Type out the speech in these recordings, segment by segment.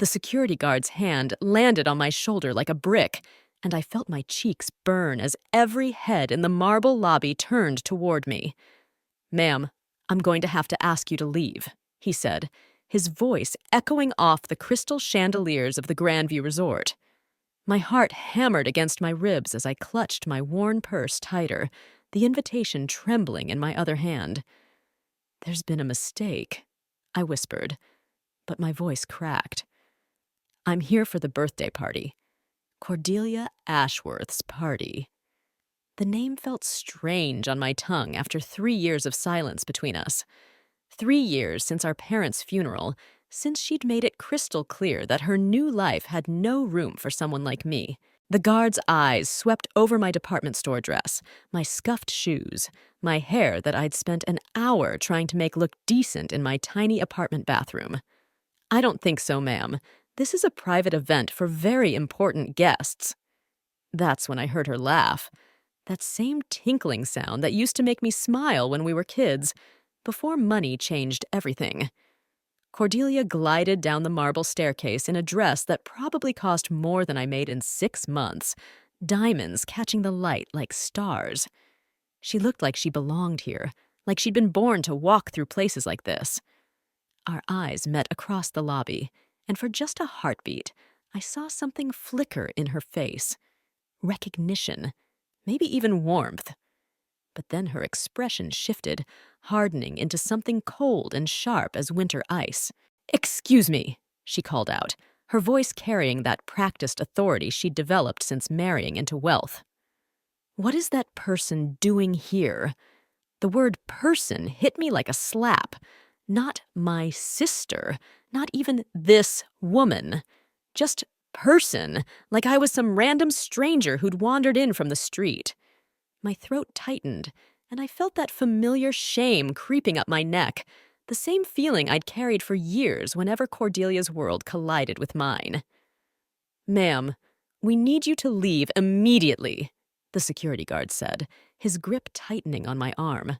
The security guard's hand landed on my shoulder like a brick, and I felt my cheeks burn as every head in the marble lobby turned toward me. "Ma'am, I'm going to have to ask you to leave," he said, his voice echoing off the crystal chandeliers of the Grandview Resort. My heart hammered against my ribs as I clutched my worn purse tighter, the invitation trembling in my other hand. "There's been a mistake," I whispered, but my voice cracked. "I'm here for the birthday party. Cordelia Ashworth's party." The name felt strange on my tongue after 3 years of silence between us. 3 years since our parents' funeral, since she'd made it crystal clear that her new life had no room for someone like me. The guard's eyes swept over my department store dress, my scuffed shoes, my hair that I'd spent an hour trying to make look decent in my tiny apartment bathroom. "I don't think so, ma'am. This is a private event for very important guests." That's when I heard her laugh. That same tinkling sound that used to make me smile when we were kids, before money changed everything. Cordelia glided down the marble staircase in a dress that probably cost more than I made in 6 months, diamonds catching the light like stars. She looked like she belonged here, like she'd been born to walk through places like this. Our eyes met across the lobby, and for just a heartbeat, I saw something flicker in her face. Recognition, maybe even warmth. But then her expression shifted, hardening into something cold and sharp as winter ice. "Excuse me," she called out, her voice carrying that practiced authority she'd developed since marrying into wealth. "What is that person doing here?" The word person hit me like a slap. Not my sister, not even this woman. Just person, like I was some random stranger who'd wandered in from the street. My throat tightened, and I felt that familiar shame creeping up my neck, the same feeling I'd carried for years whenever Cordelia's world collided with mine. "Ma'am, we need you to leave immediately," the security guard said, his grip tightening on my arm.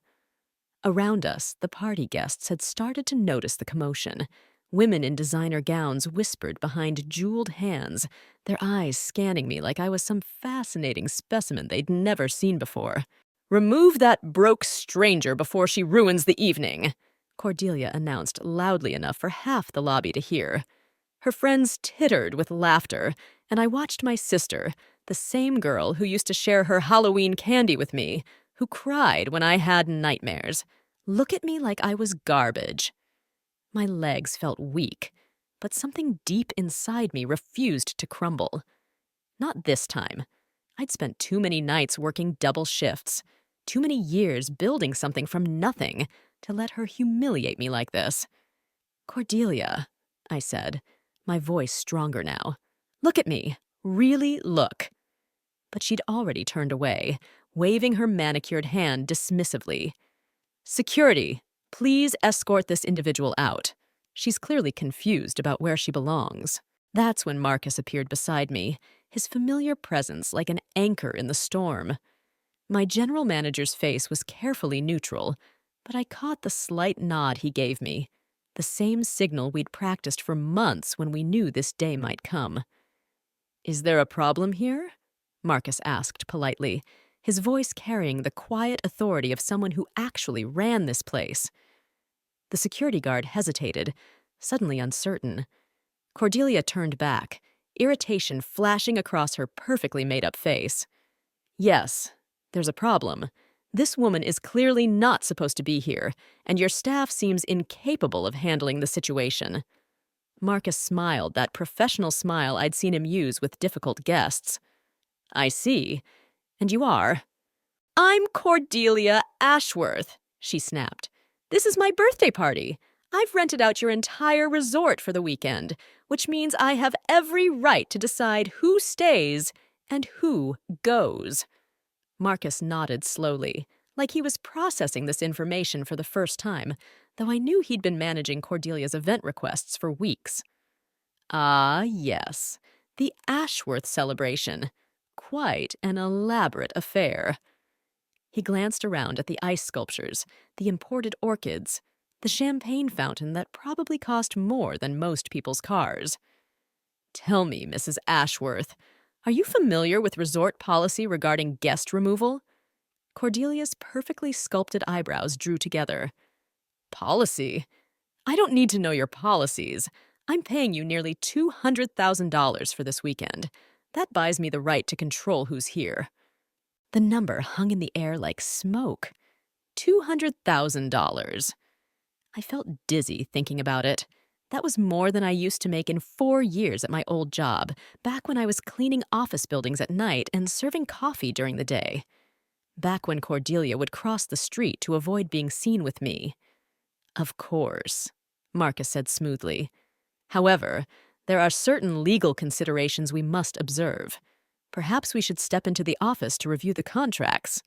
Around us, the party guests had started to notice the commotion. Women in designer gowns whispered behind jeweled hands, their eyes scanning me like I was some fascinating specimen they'd never seen before. "Remove that broke stranger before she ruins the evening," Cordelia announced loudly enough for half the lobby to hear. Her friends tittered with laughter, and I watched my sister, the same girl who used to share her Halloween candy with me, who cried when I had nightmares, look at me like I was garbage. My legs felt weak, but something deep inside me refused to crumble. Not this time. I'd spent too many nights working double shifts, too many years building something from nothing to let her humiliate me like this. "Cordelia," I said, my voice stronger now. "Look at me. Really look." But she'd already turned away, waving her manicured hand dismissively. "Security, please escort this individual out. She's clearly confused about where she belongs." That's when Marcus appeared beside me, his familiar presence like an anchor in the storm. My general manager's face was carefully neutral, but I caught the slight nod he gave me, the same signal we'd practiced for months when we knew this day might come. "Is there a problem here?" Marcus asked politely, his voice carrying the quiet authority of someone who actually ran this place. The security guard hesitated, suddenly uncertain. Cordelia turned back, irritation flashing across her perfectly made-up face. "Yes, there's a problem. This woman is clearly not supposed to be here, and your staff seems incapable of handling the situation." Marcus smiled, that professional smile I'd seen him use with difficult guests. "I see. And you are?" "I'm Cordelia Ashworth," she snapped. "This is my birthday party. I've rented out your entire resort for the weekend, which means I have every right to decide who stays and who goes." Marcus nodded slowly, like he was processing this information for the first time, though I knew he'd been managing Cordelia's event requests for weeks. "Ah, yes, the Ashworth celebration. Quite an elaborate affair." He glanced around at the ice sculptures, the imported orchids, the champagne fountain that probably cost more than most people's cars. Tell me, Mrs. Ashworth, are you familiar with resort policy regarding guest removal? Cordelia's perfectly sculpted eyebrows drew together. Policy? I don't need to know your policies. I'm paying you nearly $200,000 for this weekend. That buys me the right to control who's here. The number hung in the air like smoke. $200,000. I felt dizzy thinking about it. That was more than I used to make in 4 years at my old job, back when I was cleaning office buildings at night and serving coffee during the day. Back when Cordelia would cross the street to avoid being seen with me. Of course, Marcus said smoothly. However, there are certain legal considerations we must observe. Perhaps we should step into the office to review the contracts.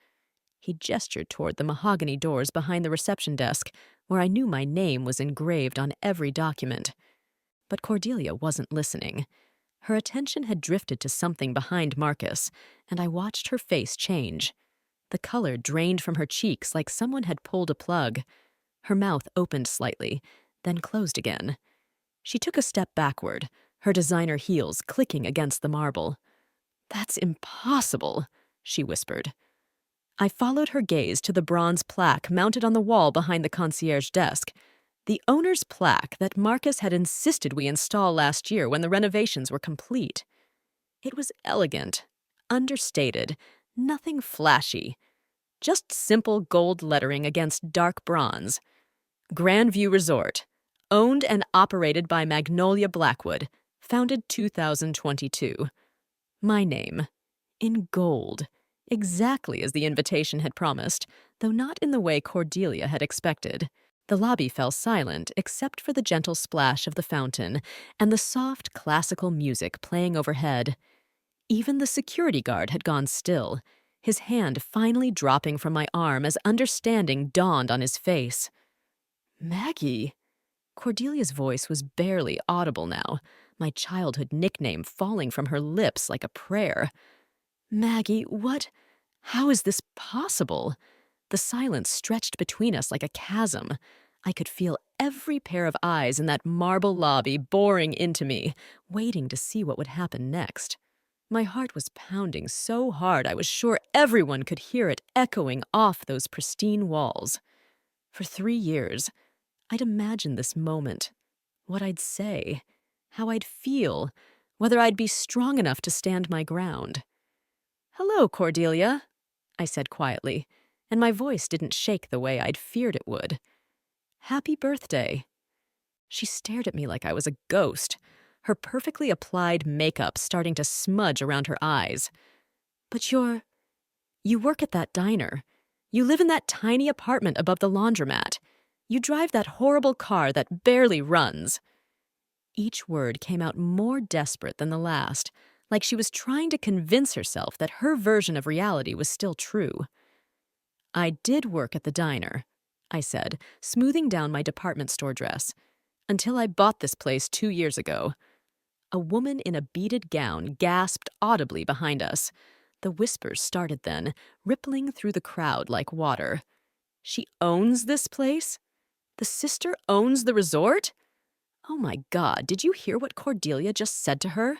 He gestured toward the mahogany doors behind the reception desk, where I knew my name was engraved on every document. But Cordelia wasn't listening. Her attention had drifted to something behind Marcus, and I watched her face change. The color drained from her cheeks like someone had pulled a plug. Her mouth opened slightly, then closed again. She took a step backward, her designer heels clicking against the marble. "That's impossible," she whispered. I followed her gaze to the bronze plaque mounted on the wall behind the concierge desk, the owner's plaque that Marcus had insisted we install last year when the renovations were complete. It was elegant, understated, nothing flashy, just simple gold lettering against dark bronze. Grandview Resort, owned and operated by Magnolia Blackwood, founded 2022. My name, in gold. Exactly as the invitation had promised, though not in the way Cordelia had expected. The lobby fell silent except for the gentle splash of the fountain and the soft classical music playing overhead. Even the security guard had gone still, his hand finally dropping from my arm as understanding dawned on his face. "Maggie." Cordelia's voice was barely audible now, my childhood nickname falling from her lips like a prayer. "Maggie, how is this possible?" The silence stretched between us like a chasm. I could feel every pair of eyes in that marble lobby boring into me, waiting to see what would happen next. My heart was pounding so hard I was sure everyone could hear it echoing off those pristine walls. For 3 years, I'd imagined this moment, what I'd say, how I'd feel, whether I'd be strong enough to stand my ground. "Hello, Cordelia," I said quietly, and my voice didn't shake the way I'd feared it would. "Happy birthday." She stared at me like I was a ghost, her perfectly applied makeup starting to smudge around her eyes. "But you work at that diner. You live in that tiny apartment above the laundromat. You drive that horrible car that barely runs." Each word came out more desperate than the last, like she was trying to convince herself that her version of reality was still true. "I did work at the diner," I said, smoothing down my department store dress, "until I bought this place 2 years ago." A woman in a beaded gown gasped audibly behind us. The whispers started then, rippling through the crowd like water. "She owns this place? The sister owns the resort? Oh my God, did you hear what Cordelia just said to her?"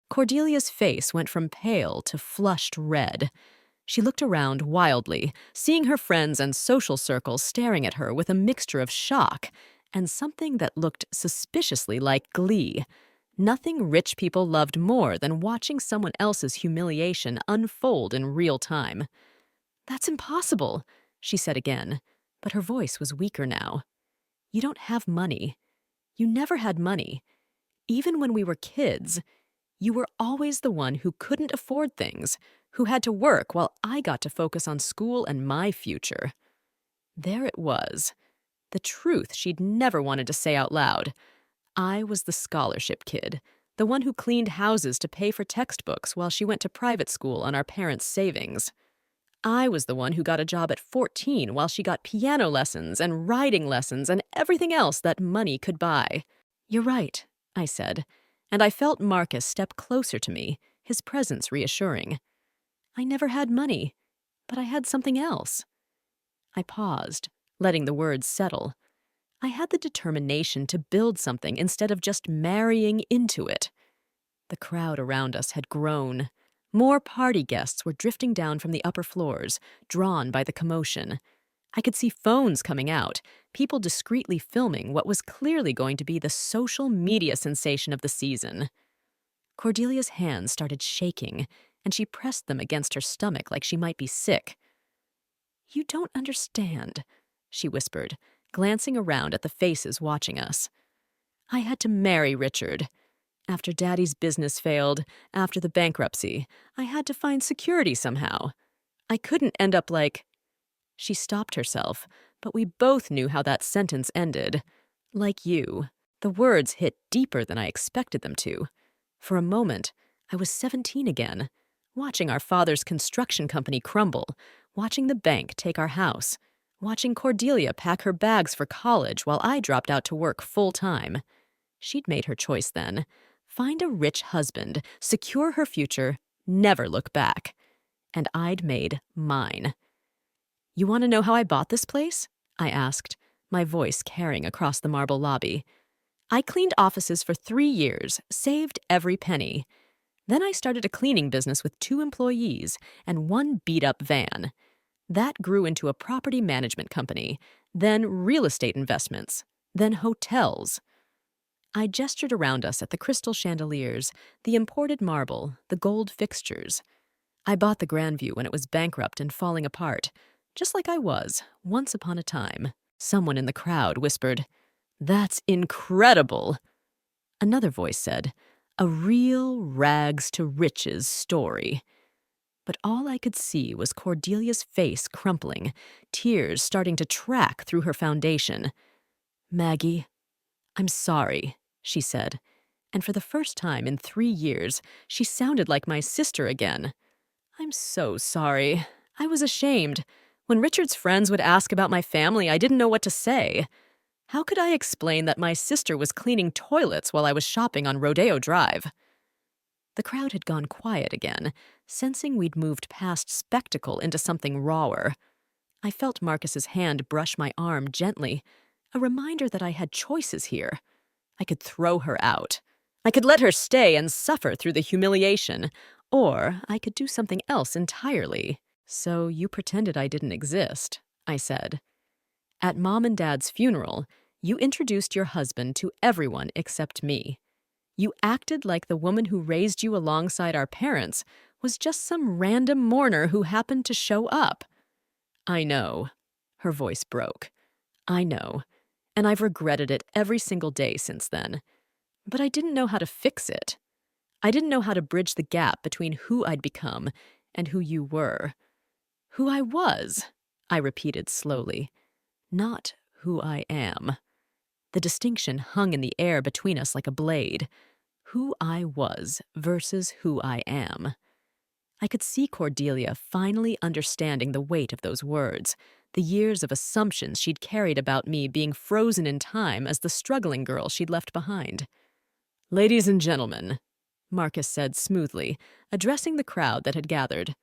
Cordelia's face went from pale to flushed red. She looked around wildly, seeing her friends and social circles staring at her with a mixture of shock and something that looked suspiciously like glee. Nothing rich people loved more than watching someone else's humiliation unfold in real time. "That's impossible," she said again, but her voice was weaker now. "You don't have money. You never had money. Even when we were kids, you were always the one who couldn't afford things, who had to work while I got to focus on school and my future." There it was. The truth she'd never wanted to say out loud. I was the scholarship kid, the one who cleaned houses to pay for textbooks while she went to private school on our parents' savings. I was the one who got a job at 14 while she got piano lessons and riding lessons and everything else that money could buy. "You're right," I said, and I felt Marcus step closer to me, his presence reassuring. "I never had money, but I had something else." I paused, letting the words settle. I had the determination to build something instead of just marrying into it. The crowd around us had grown. More party guests were drifting down from the upper floors, drawn by the commotion. I could see phones coming out, people discreetly filming what was clearly going to be the social media sensation of the season. Cordelia's hands started shaking, and she pressed them against her stomach like she might be sick. "You don't understand," she whispered, glancing around at the faces watching us. "I had to marry Richard. After Daddy's business failed, after the bankruptcy, I had to find security somehow. I couldn't end up like—" She stopped herself, but we both knew how that sentence ended. "Like you." The words hit deeper than I expected them to. For a moment, I was 17 again, watching our father's construction company crumble, watching the bank take our house, watching Cordelia pack her bags for college while I dropped out to work full-time. She'd made her choice then. Find a rich husband, secure her future, never look back. And I'd made mine. "You want to know how I bought this place?" I asked, my voice carrying across the marble lobby. "I cleaned offices for 3 years, saved every penny. Then I started a cleaning business with 2 employees and 1 beat-up van. That grew into a property management company, then real estate investments, then hotels." I gestured around us at the crystal chandeliers, the imported marble, the gold fixtures. "I bought the Grandview when it was bankrupt and falling apart, just like I was, once upon a time." Someone in the crowd whispered, "That's incredible." Another voice said, "A real rags-to-riches story." But all I could see was Cordelia's face crumpling, tears starting to track through her foundation. "Maggie, I'm sorry," she said, and for the first time in 3 years, she sounded like my sister again. "I'm so sorry. I was ashamed. When Richard's friends would ask about my family, I didn't know what to say. How could I explain that my sister was cleaning toilets while I was shopping on Rodeo Drive?" The crowd had gone quiet again, sensing we'd moved past spectacle into something rawer. I felt Marcus's hand brush my arm gently, a reminder that I had choices here. I could throw her out. I could let her stay and suffer through the humiliation, or I could do something else entirely. "So you pretended I didn't exist," I said. "At Mom and Dad's funeral, you introduced your husband to everyone except me. You acted like the woman who raised you alongside our parents was just some random mourner who happened to show up." "I know." Her voice broke. "I know. And I've regretted it every single day since then. But I didn't know how to fix it. I didn't know how to bridge the gap between who I'd become and who you were. Who I was," I repeated slowly, "not who I am." The distinction hung in the air between us like a blade. Who I was versus who I am. I could see Cordelia finally understanding the weight of those words, the years of assumptions she'd carried about me being frozen in time as the struggling girl she'd left behind. "Ladies and gentlemen," Marcus said smoothly, addressing the crowd that had gathered,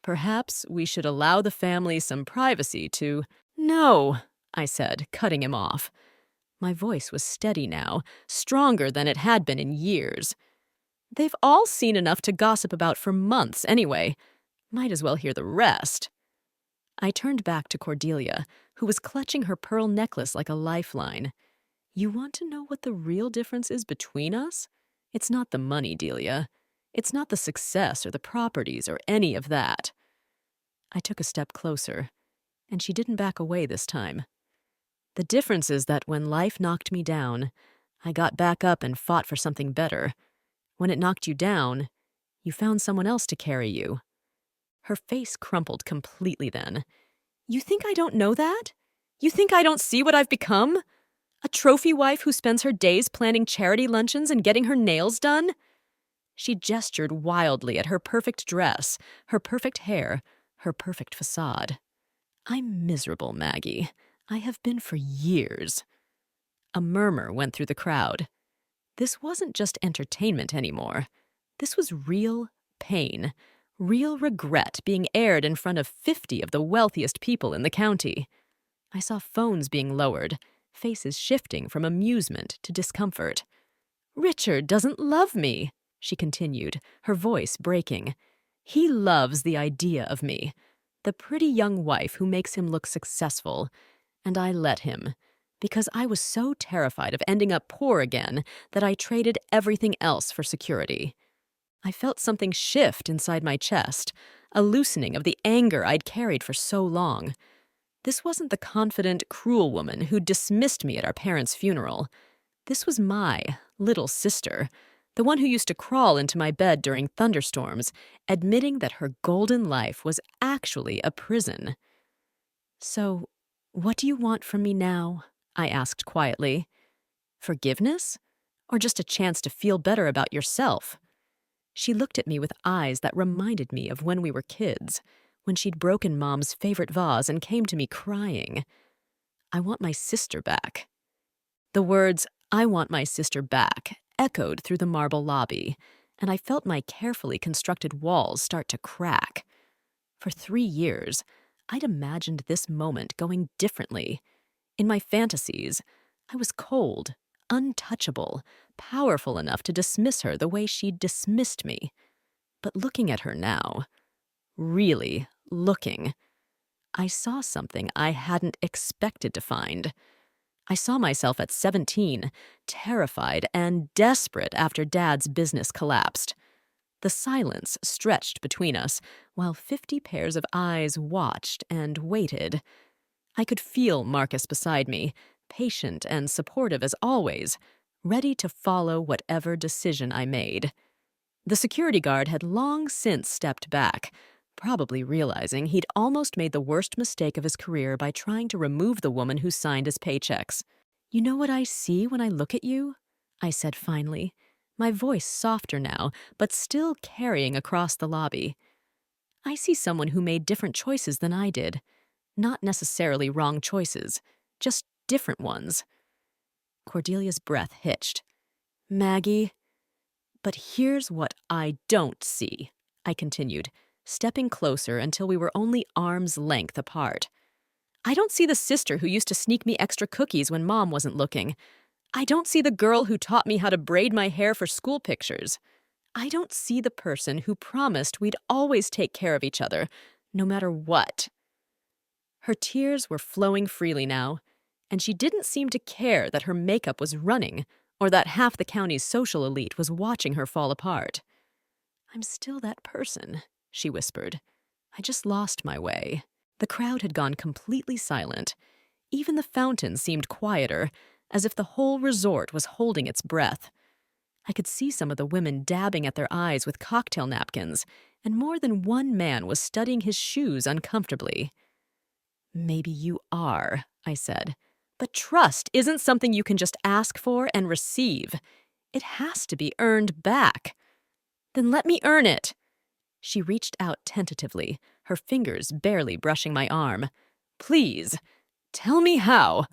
"perhaps we should allow the family some privacy to—" "No," I said, cutting him off. My voice was steady now, stronger than it had been in years. "They've all seen enough to gossip about for months anyway. Might as well hear the rest." I turned back to Cordelia, who was clutching her pearl necklace like a lifeline. "You want to know what the real difference is between us? It's not the money, Delia. It's not the success or the properties or any of that." I took a step closer, and she didn't back away this time. "The difference is that when life knocked me down, I got back up and fought for something better. When it knocked you down, you found someone else to carry you." Her face crumpled completely then. "You think I don't know that? You think I don't see what I've become? A trophy wife who spends her days planning charity luncheons and getting her nails done?" She gestured wildly at her perfect dress, her perfect hair, her perfect facade. "I'm miserable, Maggie. I have been for years." A murmur went through the crowd. This wasn't just entertainment anymore. This was real pain, real regret being aired in front of 50 of the wealthiest people in the county. I saw phones being lowered, faces shifting from amusement to discomfort. "Richard doesn't love me," she continued, her voice breaking. He loves the idea of me, the pretty young wife who makes him look successful. And I let him, because I was so terrified of ending up poor again that I traded everything else for security. I felt something shift inside my chest, a loosening of the anger I'd carried for so long. This wasn't the confident, cruel woman who dismissed me at our parents' funeral. This was my little sister, the one who used to crawl into my bed during thunderstorms, admitting that her golden life was actually a prison. "So, what do you want from me now?" I asked quietly. "Forgiveness? Or just a chance to feel better about yourself?" She looked at me with eyes that reminded me of when we were kids, when she'd broken Mom's favorite vase and came to me crying. "I want my sister back." The words, "I want my sister back," echoed through the marble lobby, and I felt my carefully constructed walls start to crack. For 3 years, I'd imagined this moment going differently. In my fantasies, I was cold, untouchable, powerful enough to dismiss her the way she'd dismissed me. But looking at her now, really looking, I saw something I hadn't expected to find. I saw myself at 17, terrified and desperate after Dad's business collapsed. The silence stretched between us, while 50 pairs of eyes watched and waited. I could feel Marcus beside me, patient and supportive as always, ready to follow whatever decision I made. The security guard had long since stepped back, probably realizing he'd almost made the worst mistake of his career by trying to remove the woman who signed his paychecks. "You know what I see when I look at you?" I said finally, my voice softer now, but still carrying across the lobby. "I see someone who made different choices than I did. Not necessarily wrong choices, just different ones." Cordelia's breath hitched. "Maggie, but here's what I don't see," I continued, stepping closer until we were only arm's length apart. "I don't see the sister who used to sneak me extra cookies when Mom wasn't looking. I don't see the girl who taught me how to braid my hair for school pictures. I don't see the person who promised we'd always take care of each other, no matter what." Her tears were flowing freely now, and she didn't seem to care that her makeup was running or that half the county's social elite was watching her fall apart. "I'm still that person," she whispered. "I just lost my way." The crowd had gone completely silent. Even the fountain seemed quieter, as if the whole resort was holding its breath. I could see some of the women dabbing at their eyes with cocktail napkins, and more than one man was studying his shoes uncomfortably. "Maybe you are," I said. "But trust isn't something you can just ask for and receive. It has to be earned back." "Then let me earn it." She reached out tentatively, her fingers barely brushing my arm. "Please, tell me how."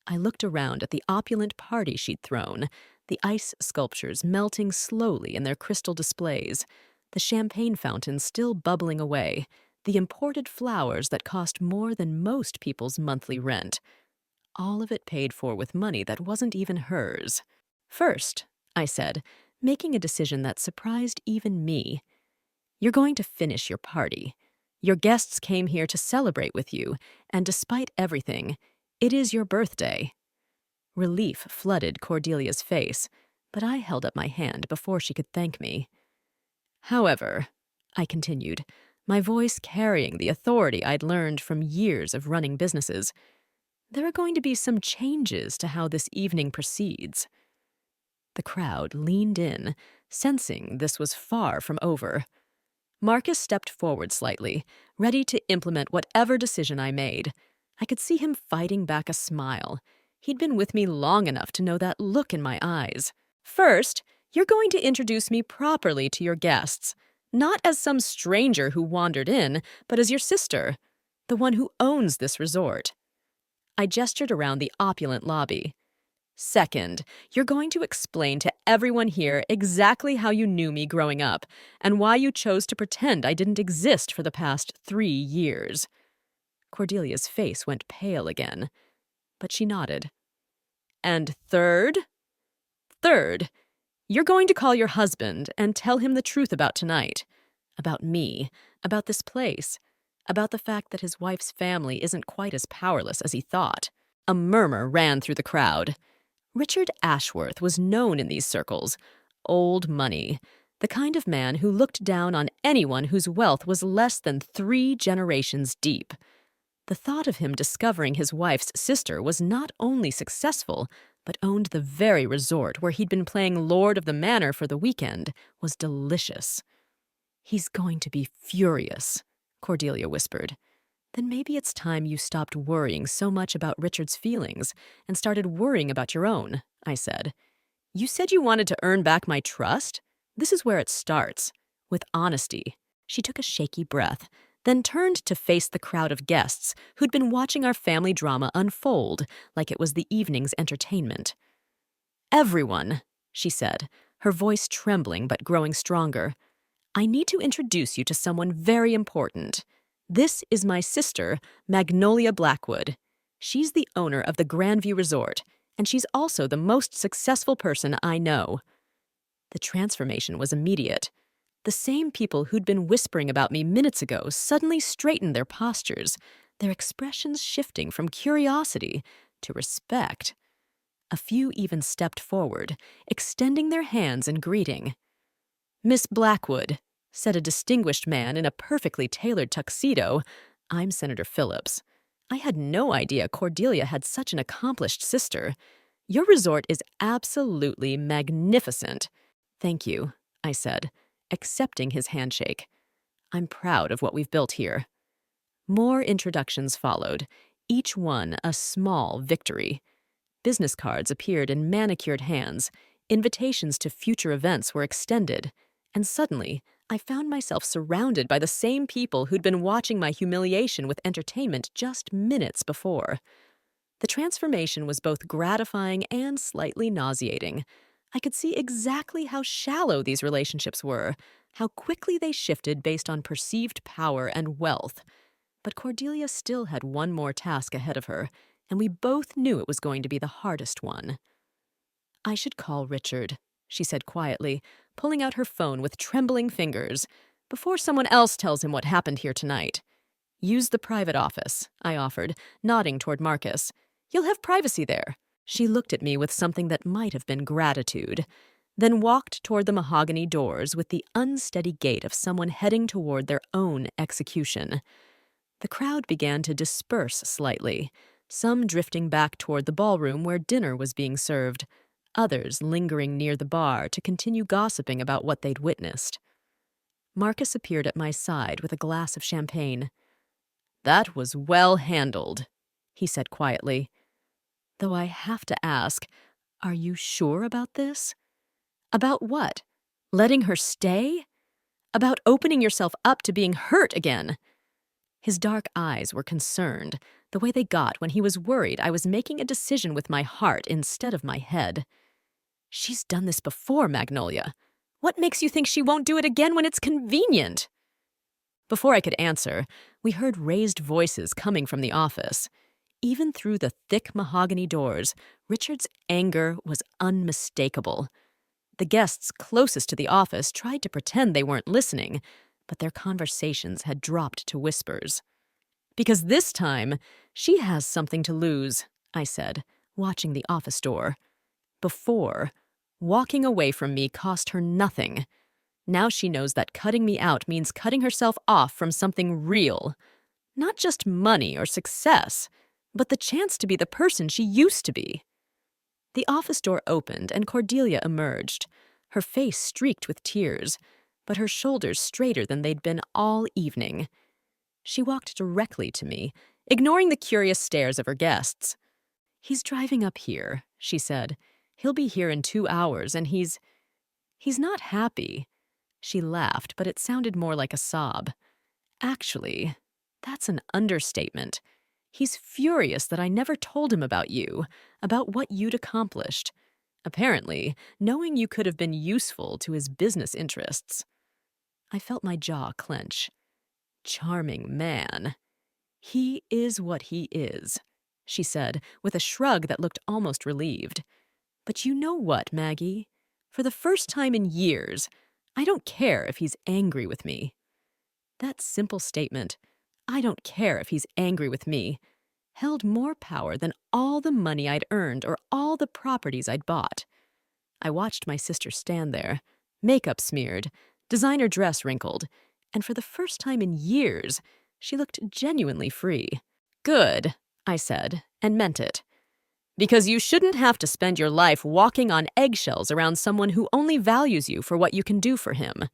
I looked around at the opulent party she'd thrown, the ice sculptures melting slowly in their crystal displays, the champagne fountain still bubbling away, the imported flowers that cost more than most people's monthly rent. All of it paid for with money that wasn't even hers. "First," I said, making a decision that surprised even me, "you're going to finish your party. Your guests came here to celebrate with you, and despite everything, it is your birthday." Relief flooded Cordelia's face, but I held up my hand before she could thank me. "However," I continued, my voice carrying the authority I'd learned from years of running businesses, "there are going to be some changes to how this evening proceeds." The crowd leaned in, sensing this was far from over. Marcus stepped forward slightly, ready to implement whatever decision I made. I could see him fighting back a smile. He'd been with me long enough to know that look in my eyes. "First, you're going to introduce me properly to your guests, not as some stranger who wandered in, but as your sister, the one who owns this resort." I gestured around the opulent lobby. "Second, you're going to explain to everyone here exactly how you knew me growing up and why you chose to pretend I didn't exist for the past 3 years." Cordelia's face went pale again, but she nodded. "And third? Third, You're going to call your husband and tell him the truth about tonight. About me. About this place. About the fact that his wife's family isn't quite as powerless as he thought. A murmur ran through the crowd. Richard Ashworth was known in these circles. Old money. The kind of man who looked down on anyone whose wealth was less than 3 generations deep. The thought of him discovering his wife's sister was not only successful, but owned the very resort where he'd been playing Lord of the Manor for the weekend, was delicious. "He's going to be furious," Cordelia whispered. "Then maybe it's time you stopped worrying so much about Richard's feelings and started worrying about your own," I said. "You said you wanted to earn back my trust? This is where it starts, with honesty." She took a shaky breath, then turned to face the crowd of guests who'd been watching our family drama unfold like it was the evening's entertainment. "Everyone," she said, her voice trembling but growing stronger, "I need to introduce you to someone very important. This is my sister, Magnolia Blackwood. She's the owner of the Grandview Resort, and she's also the most successful person I know." The transformation was immediate. The same people who'd been whispering about me minutes ago suddenly straightened their postures, their expressions shifting from curiosity to respect. A few even stepped forward, extending their hands in greeting. "Miss Blackwood," said a distinguished man in a perfectly tailored tuxedo, "I'm Senator Phillips. I had no idea Cordelia had such an accomplished sister. Your resort is absolutely magnificent." "Thank you," I said, accepting his handshake. "I'm proud of what we've built here." More introductions followed, each one a small victory. Business cards appeared in manicured hands, invitations to future events were extended, and suddenly I found myself surrounded by the same people who'd been watching my humiliation with entertainment just minutes before. The transformation was both gratifying and slightly nauseating. I could see exactly how shallow these relationships were, how quickly they shifted based on perceived power and wealth. But Cordelia still had one more task ahead of her, and we both knew it was going to be the hardest one. "I should call Richard," she said quietly, pulling out her phone with trembling fingers, "before someone else tells him what happened here tonight." "Use the private office," I offered, nodding toward Marcus. "You'll have privacy there." She looked at me with something that might have been gratitude, then walked toward the mahogany doors with the unsteady gait of someone heading toward their own execution. The crowd began to disperse slightly, some drifting back toward the ballroom where dinner was being served, others lingering near the bar to continue gossiping about what they'd witnessed. Marcus appeared at my side with a glass of champagne. "That was well handled," he said quietly. "Though I have to ask, are you sure about this? About what? Letting her stay? About opening yourself up to being hurt again?" His dark eyes were concerned, the way they got when he was worried I was making a decision with my heart instead of my head. "She's done this before, Magnolia. What makes you think she won't do it again when it's convenient?" Before I could answer, we heard raised voices coming from the office. Even through the thick mahogany doors, Richard's anger was unmistakable. The guests closest to the office tried to pretend they weren't listening, but their conversations had dropped to whispers. "Because this time, she has something to lose," I said, watching the office door. "Before, walking away from me cost her nothing. Now she knows that cutting me out means cutting herself off from something real. Not just money or success, but the chance to be the person she used to be." The office door opened and Cordelia emerged, her face streaked with tears, but her shoulders straighter than they'd been all evening. She walked directly to me, ignoring the curious stares of her guests. "He's driving up here," she said. "He'll be here in 2 hours, and he's not happy." She laughed, but it sounded more like a sob. "Actually, that's an understatement. He's furious that I never told him about you, about what you'd accomplished. Apparently, knowing you could have been useful to his business interests." I felt my jaw clench. Charming man. "He is what he is," she said, with a shrug that looked almost relieved. "But you know what, Maggie? For the first time in years, I don't care if he's angry with me. That simple statement, I don't care if he's angry with me, held more power than all the money I'd earned or all the properties I'd bought. I watched my sister stand there, makeup smeared, designer dress wrinkled, and for the first time in years, she looked genuinely free. Good, I said, and meant it. Because you shouldn't have to spend your life walking on eggshells around someone who only values you for what you can do for him.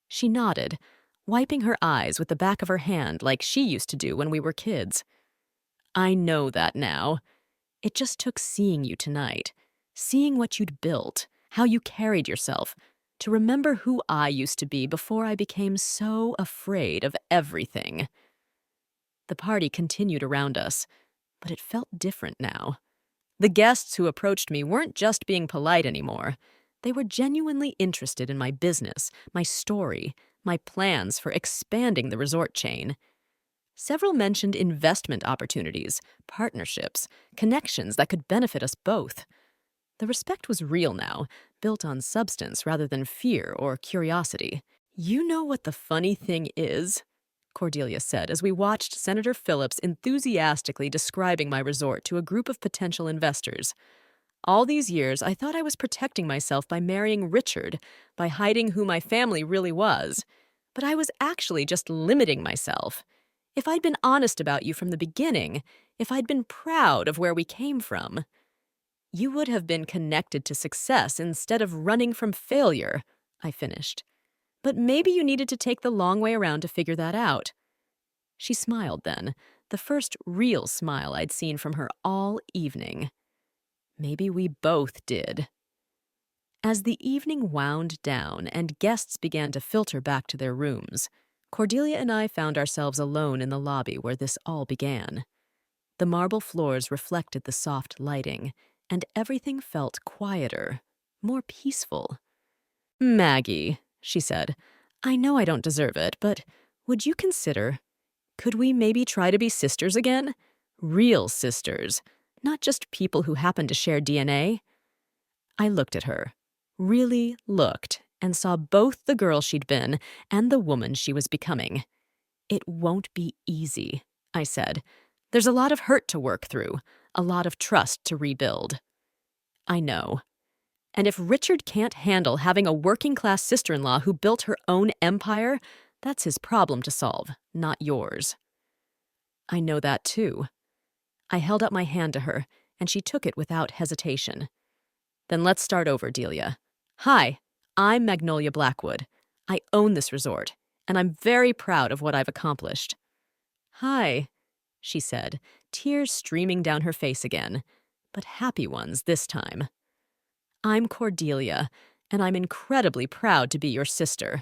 She nodded, wiping her eyes with the back of her hand like she used to do when we were kids. I know that now. It just took seeing you tonight, seeing what you'd built, how you carried yourself, to remember who I used to be before I became so afraid of everything. The party continued around us, but it felt different now. The guests who approached me weren't just being polite anymore. They were genuinely interested in my business, my story, my plans for expanding the resort chain. Several mentioned investment opportunities, partnerships, connections that could benefit us both. The respect was real now, built on substance rather than fear or curiosity. You know what the funny thing is? Cordelia said as we watched Senator Phillips enthusiastically describing my resort to a group of potential investors. All these years, I thought I was protecting myself by marrying Richard, by hiding who my family really was. But I was actually just limiting myself. If I'd been honest about you from the beginning, if I'd been proud of where we came from, you would have been connected to success instead of running from failure, I finished. But maybe you needed to take the long way around to figure that out. She smiled then, the first real smile I'd seen from her all evening. Maybe we both did. As the evening wound down and guests began to filter back to their rooms, Cordelia and I found ourselves alone in the lobby where this all began. The marble floors reflected the soft lighting, and everything felt quieter, more peaceful. Maggie, she said, I know I don't deserve it, but would you consider, could we maybe try to be sisters again? Real sisters, not just people who happen to share DNA. I looked at her, really looked, and saw both the girl she'd been and the woman she was becoming. It won't be easy, I said. There's a lot of hurt to work through, a lot of trust to rebuild. I know. And if Richard can't handle having a working-class sister-in-law who built her own empire, that's his problem to solve, not yours. I know that too. I held out my hand to her, and she took it without hesitation. Then let's start over, Delia. Hi, I'm Magnolia Blackwood. I own this resort, and I'm very proud of what I've accomplished. Hi, she said, tears streaming down her face again, but happy ones this time. I'm Cordelia, and I'm incredibly proud to be your sister.